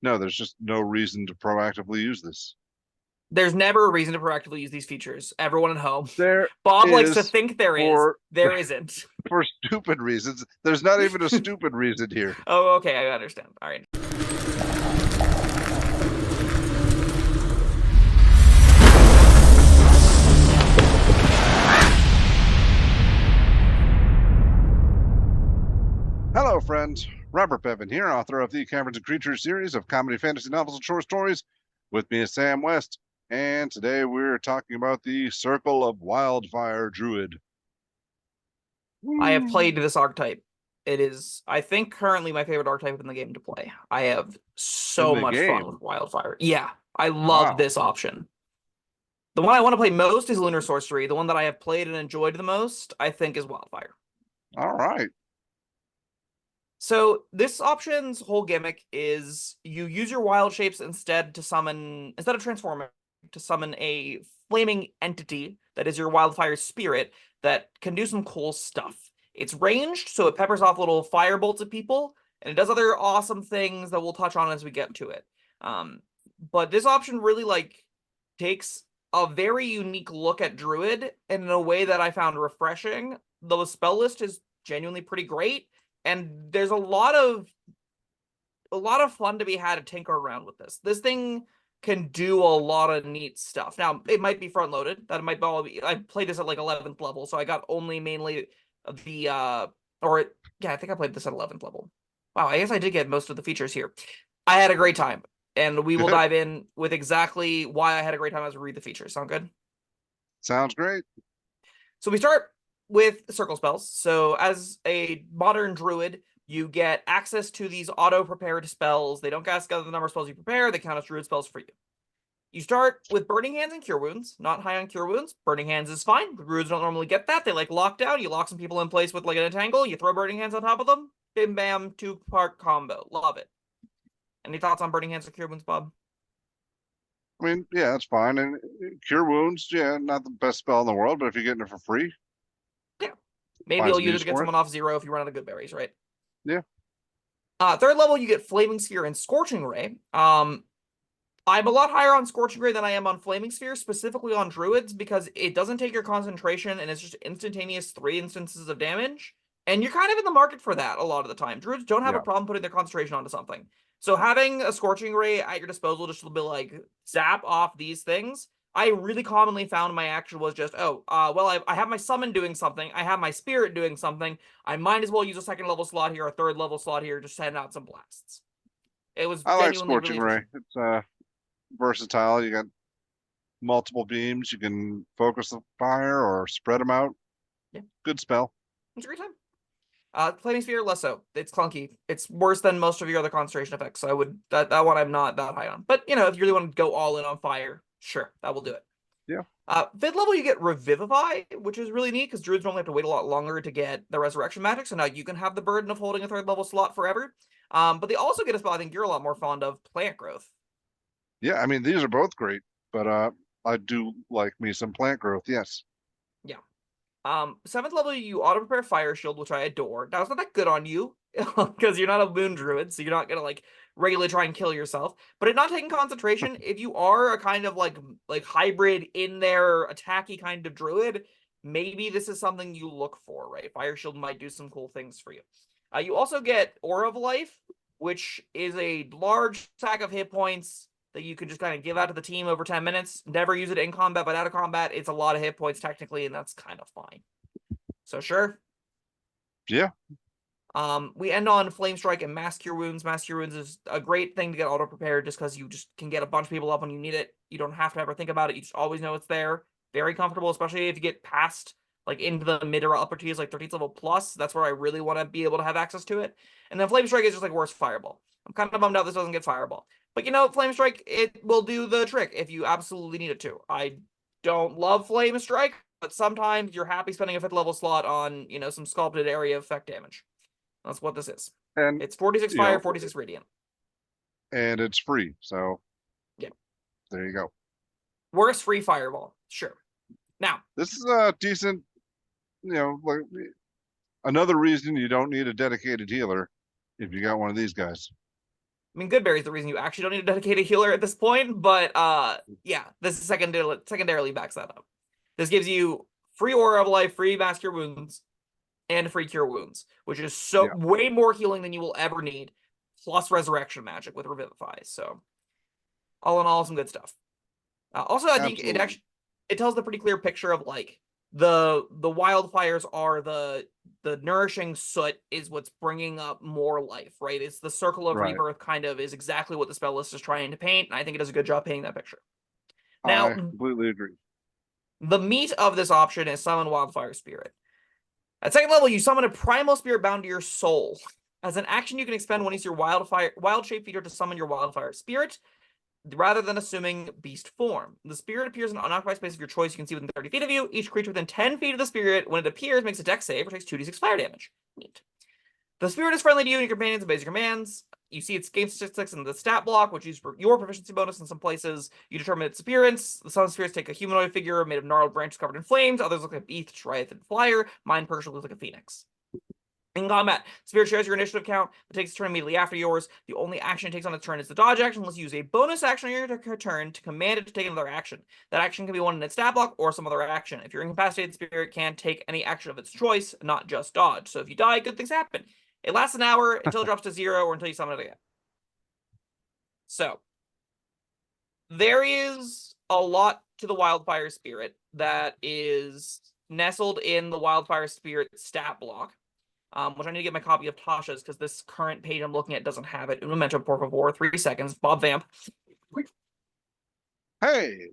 No, there's just no reason to proactively use this. There's never a reason to proactively use these features. Everyone at home. There Bob likes to is think there is. for There isn't. for stupid reasons. There's not even a stupid reason here. Oh, okay, I understand. All right. Hello, friends. Robert Bevan here, author of the Caverns Creatures series of comedy, fantasy novels, and short stories. With me is Sam West, and today we're talking about the Circle of Wildfire Druid. I have Woo! played this archetype. It is, I think, currently my favorite archetype in the game to play. I have In so the much fun with game. Wildfire. Yeah, I love Wow. this option. The one I want to play most is Lunar Sorcery. The one that I have played and enjoyed the most, I think, is Wildfire. All right. So this option's whole gimmick is you use your wild shapes instead of transforming, to summon a flaming entity that is your wildfire spirit that can do some cool stuff. It's ranged, so it peppers off little fire bolts at people, and it does other awesome things that we'll touch on as we get to it. But this option really takes a very unique look at Druid in a way that I found refreshing. The spell list is genuinely pretty great, and there's a lot of fun to be had to tinker around with this. This thing can do a lot of neat stuff. Now, it might be front loaded. That might all be. I played this at like 11th level, so I got only mainly the I think I played this at 11th level. Wow, I guess I did get most of the features here. I had a great time, and we will dive in with exactly why I had a great time as we read the features. Sound good? Sounds great. So we start with circle spells. So as a modern druid, you get access to these auto-prepared spells. They don't cast the number of spells you prepare. They count as druid spells for you. You start with Burning Hands and Cure Wounds. Not high on Cure Wounds. Burning Hands is fine. Druids don't normally get that. They like lockdown. You lock some people in place with like an entangle. You throw Burning Hands on top of them. Bim bam, two-part combo. Love it. Any thoughts on Burning Hands or Cure Wounds, Bob? I mean, yeah, it's fine. And Cure Wounds, yeah, not the best spell in the world, but if you're getting it for free, Yeah. Maybe find you'll some use it use to get for it. someone off 0 if you run out of good berries, right? Yeah. Third level, you get Flaming Sphere and Scorching Ray. I'm a lot higher on Scorching Ray than I am on Flaming Sphere, specifically on Druids, because it doesn't take your concentration and it's just instantaneous 3 instances of damage. And you're kind of in the market for that a lot of the time. Druids don't have a Yeah. problem putting their concentration onto something. So having a Scorching Ray at your disposal just to be like, zap off these things, I really commonly found my action was just, I have my summon doing something, I have my spirit doing something, I might as well use a second level slot here, a third level slot here, just send out some blasts. It was I like genuinely Scorching really Ray. efficient. It's versatile. You got multiple beams. You can focus the fire or spread them out. Yeah, Good spell. it's a great time. Flaming Sphere, less so. It's clunky. It's worse than most of your other concentration effects. So I would that one I'm not that high on. But if you really want to go all in on fire, sure, that will do it. Yeah. Fifth level, you get Revivify, which is really neat because druids normally have to wait a lot longer to get the resurrection magic. So now you can have the burden of holding a third level slot forever. But they also get a spell I think you're a lot more fond of, Plant Growth. Yeah. I mean, these are both great, but I do like me some plant growth. Yes. Yeah. Seventh level, you auto prepare Fire Shield, which I adore. Now it's not that good on you because you're not a moon druid, so you're not gonna like regularly try and kill yourself. But it not taking concentration, if you are a kind of like hybrid in there attacky kind of druid, maybe this is something you look for, right? Fire Shield might do some cool things for you. You also get Aura of Life, which is a large stack of hit points that you can just kind of give out to the team over 10 minutes. Never use it in combat, but out of combat, it's a lot of hit points technically, and that's kind of fine. So sure. Yeah. We end on Flame Strike and Mass Cure Wounds. Mass Cure Wounds is a great thing to get auto prepared just because you just can get a bunch of people up when you need it. You don't have to ever think about it. You just always know it's there. Very comfortable, especially if you get past like into the mid or upper tiers, like 13th level plus. That's where I really want to be able to have access to it. And then Flame Strike is just like worse Fireball. I'm kind of bummed out this doesn't get Fireball. But Flame Strike, it will do the trick if you absolutely need it to. I don't love Flame Strike, but sometimes you're happy spending a 5th level slot on, some sculpted area effect damage. That's what this is. And It's 46 you fire, know, 46 radiant. and it's free. So Yeah. there you go. Worst free fireball. Sure. Now, This is a decent, like another reason you don't need a dedicated healer if you got one of these guys. I mean, Goodberry's the reason you actually don't need to dedicate a healer at this point, but yeah, this is secondarily backs that up. This gives you free Aura of Life, free Mass Cure Wounds, and free Cure Wounds, which is way more healing than you will ever need, plus Resurrection Magic with Revivify. So, all in all, some good stuff. Also, I think it tells the pretty clear picture of like the wildfires are the nourishing soot is what's bringing up more life, right? It's the circle of rebirth kind of is exactly what the spell list is trying to paint, and I think it does a good job painting that picture. Now, I completely agree. The meat of this option is Summon Wildfire Spirit. At second level, you summon a Primal Spirit bound to your soul. As an action, you can expend one of your wild shape feature to summon your Wildfire Spirit, rather than assuming beast form. The spirit appears in an unoccupied space of your choice you can see within 30 feet of you. Each creature within 10 feet of the spirit, when it appears, makes a dex save or takes 2d6 fire damage. Neat. The spirit is friendly to you and your companions and obeys your commands. You see its game statistics in the stat block, which uses your proficiency bonus in some places. You determine its appearance. The summon spirits take a humanoid figure made of gnarled branches covered in flames. Others look like a beast, triath, and flyer. Mine personally looks like a phoenix. In combat, Spirit shares your initiative count, but takes its turn immediately after yours. The only action it takes on its turn is the dodge action, unless you use a bonus action on your turn to command it to take another action. That action can be one in its stat block or some other action. If you're incapacitated, the Spirit can take any action of its choice, not just dodge. So if you die, good things happen. It lasts an hour until it drops to 0 or until you summon it again. So, there is a lot to the Wildfire Spirit that is nestled in the Wildfire Spirit stat block. Which I need to get my copy of Tasha's because this current page I'm looking at doesn't have it. Un momento, por favor. 3 seconds. Bob Vamp. Hey!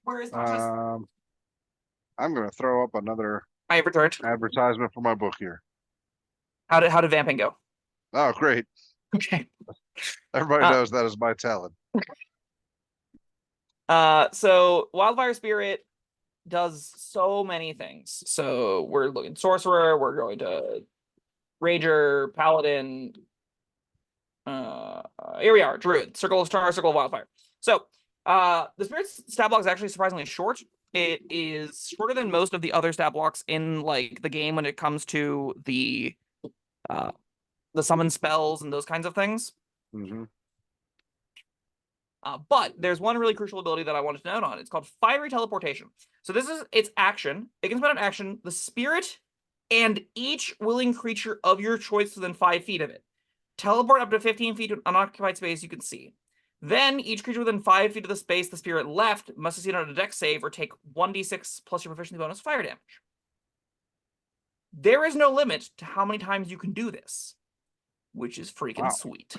Where is Tasha's? I'm going to throw up another I have returned. advertisement for my book here. How did vamping go? Oh, great. Okay. Everybody knows that is my talent. So Wildfire Spirit does so many things. So we're looking Sorcerer, we're going to Ranger, Paladin. Here we are, Druid, Circle of Star, Circle of Wildfire. So, the Spirit's stat block is actually surprisingly short. It is shorter than most of the other stat blocks in like the game when it comes to the summon spells and those kinds of things. Mm-hmm. But there's one really crucial ability that I wanted to note on. It's called Fiery Teleportation. So this is its action. It can spend an action. The Spirit and each willing creature of your choice within 5 feet of it. Teleport up to 15 feet to an unoccupied space you can see. Then, each creature within 5 feet of the space the spirit left must succeed on a dex save or take 1d6 plus your proficiency bonus fire damage. There is no limit to how many times you can do this, which is freaking sweet.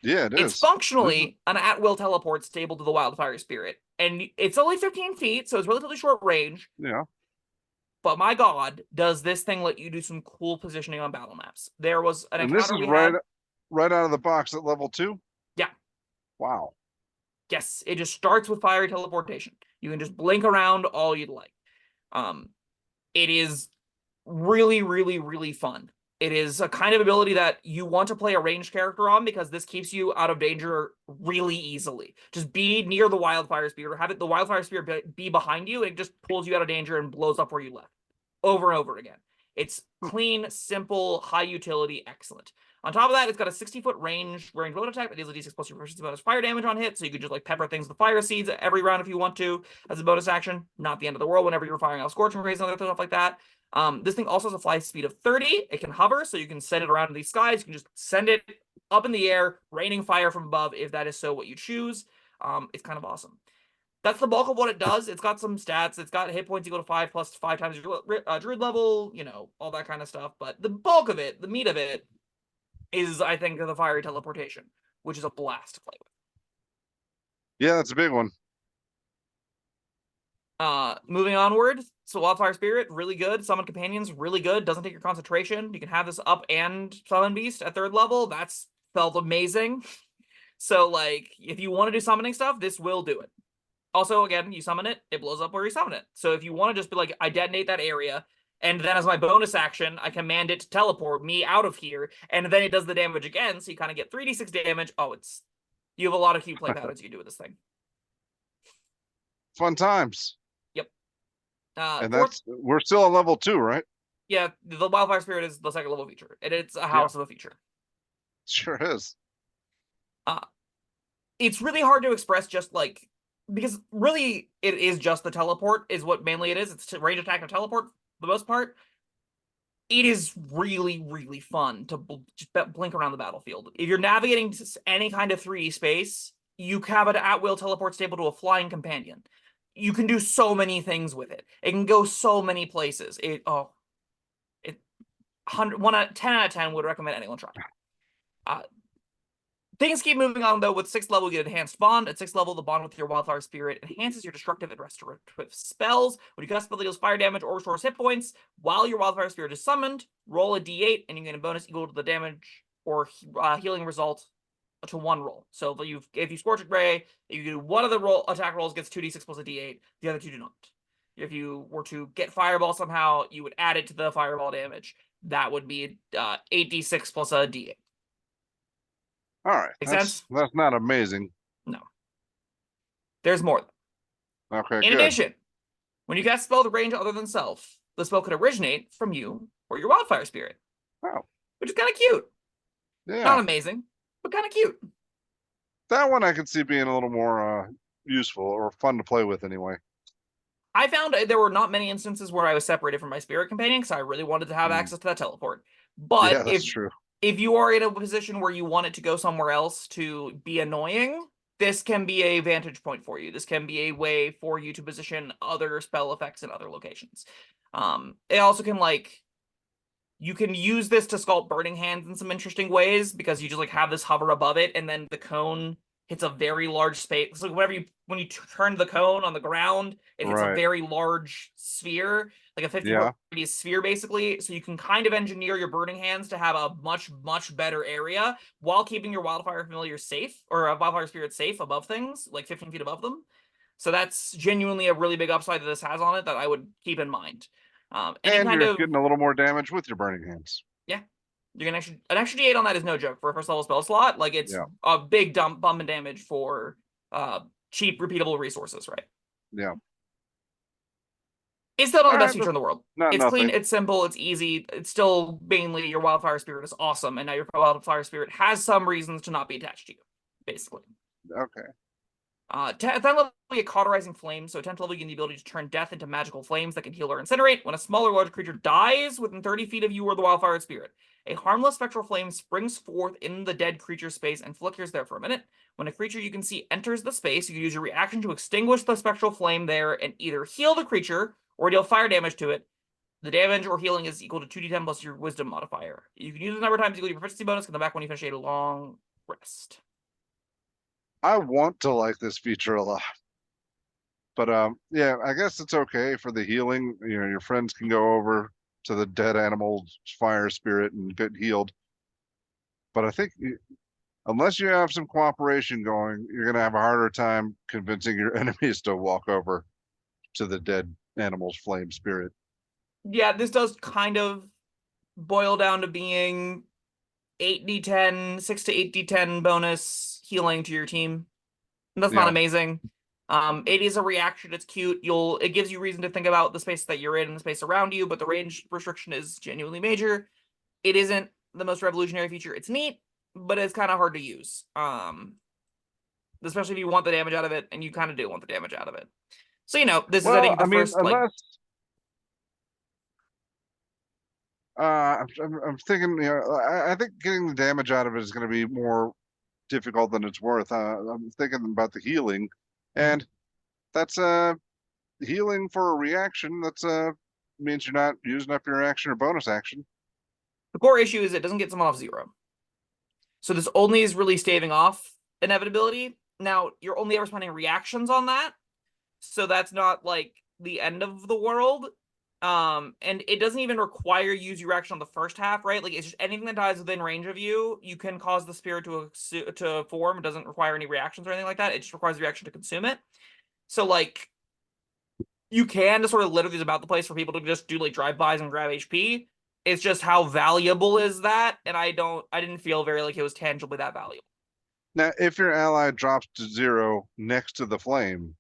Yeah, it is. It's functionally an at-will teleport stable to the Wildfire Spirit. And it's only 15 feet, so it's relatively short range. Yeah. But my god, does this thing let you do some cool positioning on battle maps. There was an encounter this is we right, had... right out of the box at level 2? Yeah. Wow. Yes, it just starts with fiery teleportation. You can just blink around all you'd like. It is really, really, really fun. It is a kind of ability that you want to play a ranged character on because this keeps you out of danger really easily. Just be near the Wildfire Spirit or have the Wildfire Spirit be behind you and it just pulls you out of danger and blows up where you left. Over and over again. It's clean, simple, high utility, excellent. On top of that, it's got a 60-foot range road attack that deals a d6 plus your proficiency bonus fire damage on hit, so you can just like pepper things with fire seeds every round if you want to as a bonus action. Not the end of the world whenever you're firing out scorching rays and other stuff like that. This thing also has a fly speed of 30. It can hover, so you can send it around in these skies. You can just send it up in the air, raining fire from above if that is so what you choose. It's kind of awesome. That's the bulk of what it does. It's got some stats. It's got hit points equal to 5 plus 5 times your Druid level, you know, all that kind of stuff. But the bulk of it, the meat of it, is, I think, the fiery teleportation, which is a blast to play with. Yeah, that's a big one. Moving onward, so Wildfire Spirit, really good. Summon Companions, really good. Doesn't take your concentration. You can have this up and Summon Beast at 3rd level. That's felt amazing. So, like, if you want to do summoning stuff, this will do it. Also, again, you summon it, it blows up where you summon it. So if you want to just be like, I detonate that area, and then as my bonus action, I command it to teleport me out of here, and then it does the damage again, so you kind of get 3d6 damage. Oh, you have a lot of cute play patterns you can do with this thing. Fun times. Yep. And we're still on level 2, right? Yeah, the Wildfire Spirit is the 2nd level feature, and it's a house of a feature. Sure is. it's really hard to express just like, because really it is just the teleport is what mainly it is. It's to range attack and teleport for the most part. It is really, really fun to just blink around the battlefield. If you're navigating any kind of 3D space, you have an at-will teleport stable to a flying companion. You can do so many things with it. It can go so many places. 10 out of 10 would recommend anyone try. Things keep moving on, though. With 6th level, you get Enhanced Bond. At 6th level, the bond with your Wildfire Spirit enhances your destructive and restorative spells. When you cast a spell that deals fire damage or restores hit points, while your Wildfire Spirit is summoned, roll a d8, and you get a bonus equal to the damage or healing result to 1 roll. So if you Scorch Ray, you do one of the attack rolls gets 2d6 plus a d8, the other 2 do not. If you were to get Fireball somehow, you would add it to the Fireball damage. That would be 8d6 plus a d8. All right. Make sense? That's not amazing. No. There's more. Okay, In good. addition, when you cast a spell with range other than self, the spell could originate from you or your Wildfire Spirit. Oh. Which is kind of cute. Yeah. Not amazing, but kind of cute. That one I could see being a little more useful or fun to play with anyway. I found there were not many instances where I was separated from my spirit companion because I really wanted to have access to that teleport. But yeah, that's true. If you are in a position where you want it to go somewhere else to be annoying, this can be a vantage point for you. This can be a way for you to position other spell effects in other locations. It also can, like, you can use this to sculpt Burning Hands in some interesting ways because you just like have this hover above it, and then the cone hits a very large space. So when you turn the cone on the ground, it hits a very large sphere, like a 50 radius sphere, basically. So you can kind of engineer your Burning Hands to have a much, much better area while keeping your Wildfire Familiar safe, or a Wildfire Spirit safe above things, like 15 feet above them. So that's genuinely a really big upside that this has on it that I would keep in mind. And you're getting a little more damage with your Burning Hands. Yeah. You're gonna an extra d8 on that is no joke for a first level spell slot. Like, it's a big bump in damage for cheap, repeatable resources, right? Yeah. It's still not the best feature in the world. It's nothing. Clean, it's simple, it's easy. It's still mainly your Wildfire Spirit is awesome, and now your Wildfire Spirit has some reasons to not be attached to you, basically. Okay. 10th level, you get Cauterizing Flame. So 10th level, you get the ability to turn death into magical flames that can heal or incinerate. When a small or large creature dies within 30 feet of you or the Wildfire Spirit, a harmless spectral flame springs forth in the dead creature space and flickers there for a minute. When a creature you can see enters the space, you can use your reaction to extinguish the spectral flame there and either heal the creature or deal fire damage to it. The damage or healing is equal to 2d10 plus your wisdom modifier. You can use the number of times equal to your proficiency bonus, come back when you finish a long rest. I want to like this feature a lot. But yeah, I guess it's okay for the healing. You know, your friends can go over to the dead animal's fire spirit and get healed. But I think unless you have some cooperation going, you're gonna have a harder time convincing your enemies to walk over to the dead animal's flame spirit. Yeah, this does kind of boil down to being 8d10, 6 to 8d10 bonus healing to your team. That's not amazing. It is a reaction. It's cute. It gives you reason to think about the space that you're in and the space around you, but the range restriction is genuinely major. It isn't the most revolutionary feature. It's neat, but it's kind of hard to use. Especially if you want the damage out of it, and you kind of do want the damage out of it. So, this is, I think, the first, unless, I'm thinking, I think getting the damage out of it is going to be more difficult than it's worth. I'm thinking about the healing, and that's healing for a reaction. That's means you're not using up your action or bonus action. The core issue is it doesn't get someone off 0. So this only is really staving off inevitability. Now, you're only ever spending reactions on that, so that's not like the end of the world. And it doesn't even require you use your action on the first half, right? Like, it's just anything that dies within range of you, you can cause the spirit to form. It doesn't require any reactions or anything like that. It just requires the reaction to consume it. So, like, you can just sort of litter these about the place for people to just do, like, drive-bys and grab HP. It's just how valuable is that? And I didn't feel very like it was tangibly that valuable. Now, if your ally drops to 0 next to the flame,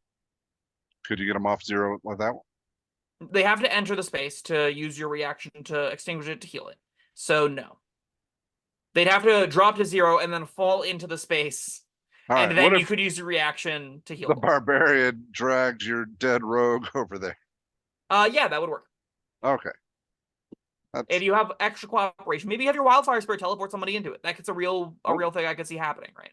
could you get them off 0 like that? They have to enter the space to use your reaction to extinguish it to heal it. So no. They'd have to drop to 0 and then fall into the space All And right. What then if you could use your reaction to heal the them. barbarian drags your dead rogue over there? Yeah, that would work. Okay. If you have extra cooperation, maybe you have your wildfire spirit teleport somebody into it. That's a real thing I could see happening, right?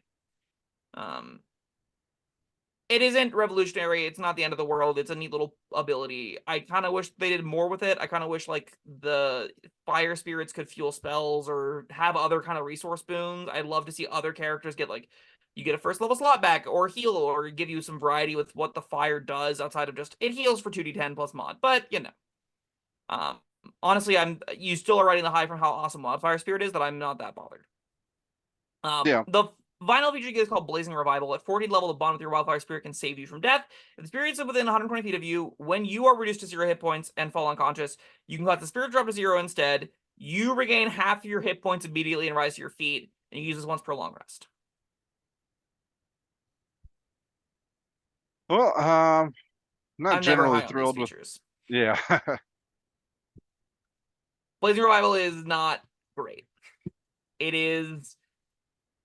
It isn't revolutionary. It's not the end of the world. It's a neat little ability. I kind of wish they did more with it. I kind of wish like the fire spirits could fuel spells or have other kind of resource boons. I'd love to see other characters get like you get a first level slot back or heal or give you some variety with what the fire does outside of just it heals for 2d10 plus mod. But you know, honestly, you still are riding the high from how awesome Wildfire Spirit is that I'm not that bothered. Yeah. The final feature you get is called Blazing Revival. At 14th level, the bond with your Wildfire Spirit can save you from death. If the spirit is within 120 feet of you, when you are reduced to 0 hit points and fall unconscious, you can let the spirit drop to 0 instead. You regain half of your hit points immediately and rise to your feet, and you use this once per long rest. Well, not I'm never generally high on these thrilled with. features. Yeah. Blazing Revival is not great. It is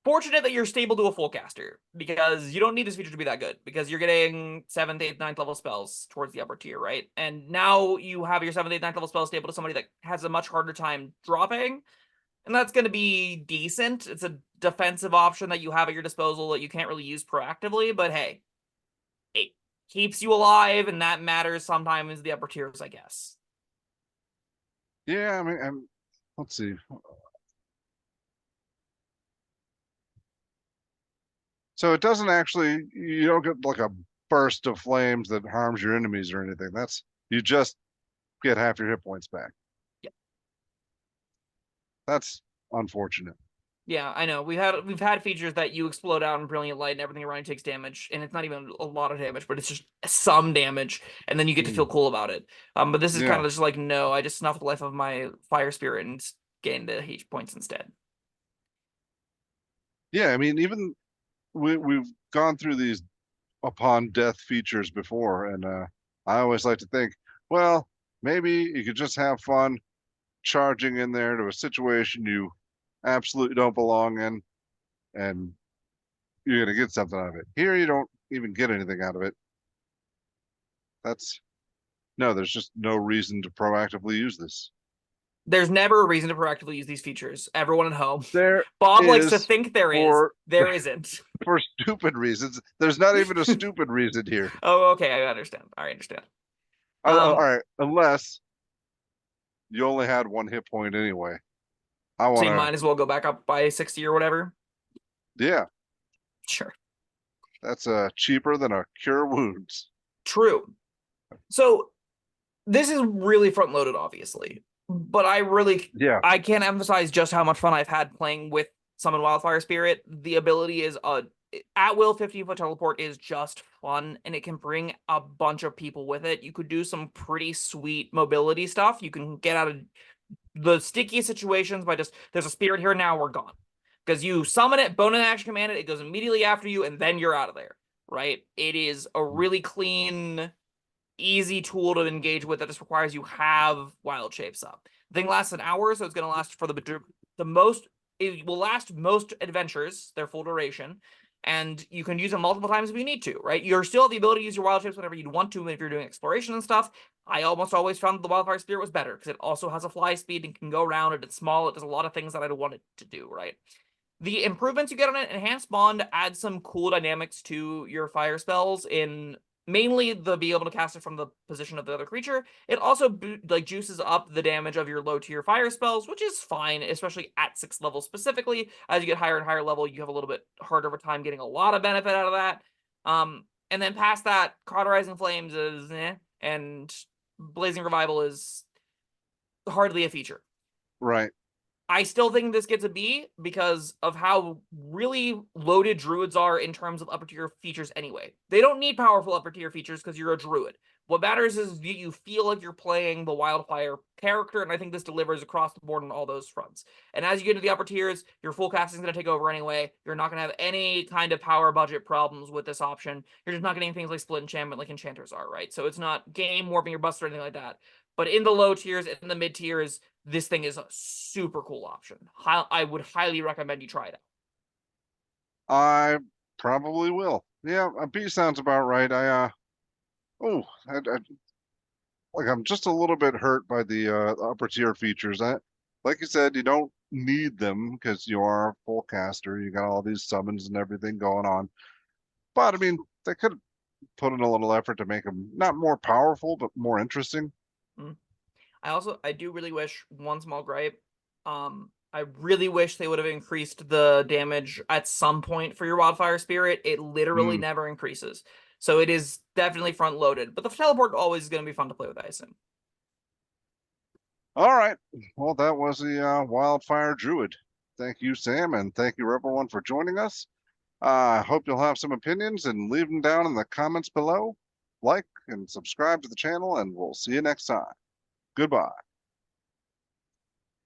fortunate that you're stable to a full caster, because you don't need this feature to be that good, because you're getting 7th, 8th, 9th level spells towards the upper tier, right? And now you have your 7th, 8th, 9th level spells stable to somebody that has a much harder time dropping, and that's going to be decent. It's a defensive option that you have at your disposal that you can't really use proactively, but hey, it keeps you alive, and that matters sometimes the upper tiers, I guess. Yeah, I mean, let's see. So it doesn't actually, you don't get like a burst of flames that harms your enemies or anything. You just get half your hit points back. Yeah. That's unfortunate. Yeah, I know. We've had features that you explode out in brilliant light and everything around you takes damage, and it's not even a lot of damage, but it's just some damage, and then you get to feel cool about it. But this is kind of just like, no, I just snuffed the life of my fire spirit and gained the H points instead. Yeah, I mean, even we've gone through these upon death features before, and I always like to think, well, maybe you could just have fun charging in there to a situation you absolutely don't belong in, and you're gonna get something out of it. Here, you don't even get anything out of it. There's just no reason to proactively use this. There's never a reason to proactively use these features. Everyone at home. There Bob likes to is think there is. for There isn't. for stupid reasons. There's not even a stupid reason here. Oh, okay, I understand. I understand. All right, unless you only had one hit point anyway. So you might as well go back up by 60 or whatever. Yeah, Sure. that's cheaper than a cure wounds. True. So this is really front loaded, obviously, but I can't emphasize just how much fun I've had playing with Summon Wildfire Spirit. The ability is at will 15-foot teleport is just fun, and it can bring a bunch of people with it. You could do some pretty sweet mobility stuff. You can get out of the sticky situations by just, there's a spirit here now, we're gone. Because you summon it, bonus action command it goes immediately after you, and then you're out of there, right? It is a really clean, easy tool to engage with that just requires you have wild shapes up. The thing lasts an hour, so it's going to last for the most. It will last most adventures, their full duration, and you can use it multiple times if you need to, right? You're still have the ability to use your wild shapes whenever you'd want to if you're doing exploration and stuff. I almost always found that the Wildfire Spirit was better because it also has a fly speed and can go around, and it's small. It does a lot of things that I'd want it to do, right? The improvements you get on it, Enhanced Bond adds some cool dynamics to your fire spells in mainly the be able to cast it from the position of the other creature. It also juices up the damage of your low tier fire spells, which is fine, especially at 6th level specifically. As you get higher and higher level, you have a little bit harder of a time getting a lot of benefit out of that. And then past that, Cauterizing Flames is and Blazing Revival is hardly a feature. Right. I still think this gets a B because of how really loaded druids are in terms of upper tier features anyway. They don't need powerful upper tier features because you're a druid. What matters is you feel like you're playing the wildfire character, and I think this delivers across the board on all those fronts. And as you get into the upper tiers, your full casting is going to take over anyway. You're not going to have any kind of power budget problems with this option. You're just not getting things like split enchantment like enchanters are, right? So it's not game warping your bust or anything like that. But in the low tiers, in the mid tiers, this thing is a super cool option. I would highly recommend you try it out. Probably will. Yeah, a B sounds about right. Oh, like I'm just a little bit hurt by the upper tier features. Like you said, you don't need them because you are a full caster. You got all these summons and everything going on. But I mean, they could have put in a little effort to make them not more powerful, but more interesting. I do really wish, one small gripe, I really wish they would have increased the damage at some point for your Wildfire Spirit. It literally never increases. So it is definitely front loaded, but the teleport always is going to be fun to play with, I assume. All right. Well, that was the Wildfire Druid. Thank you, Sam, and thank you, everyone, for joining us. I hope you'll have some opinions and leave them down in the comments below. Like and subscribe to the channel, and we'll see you next time. Goodbye.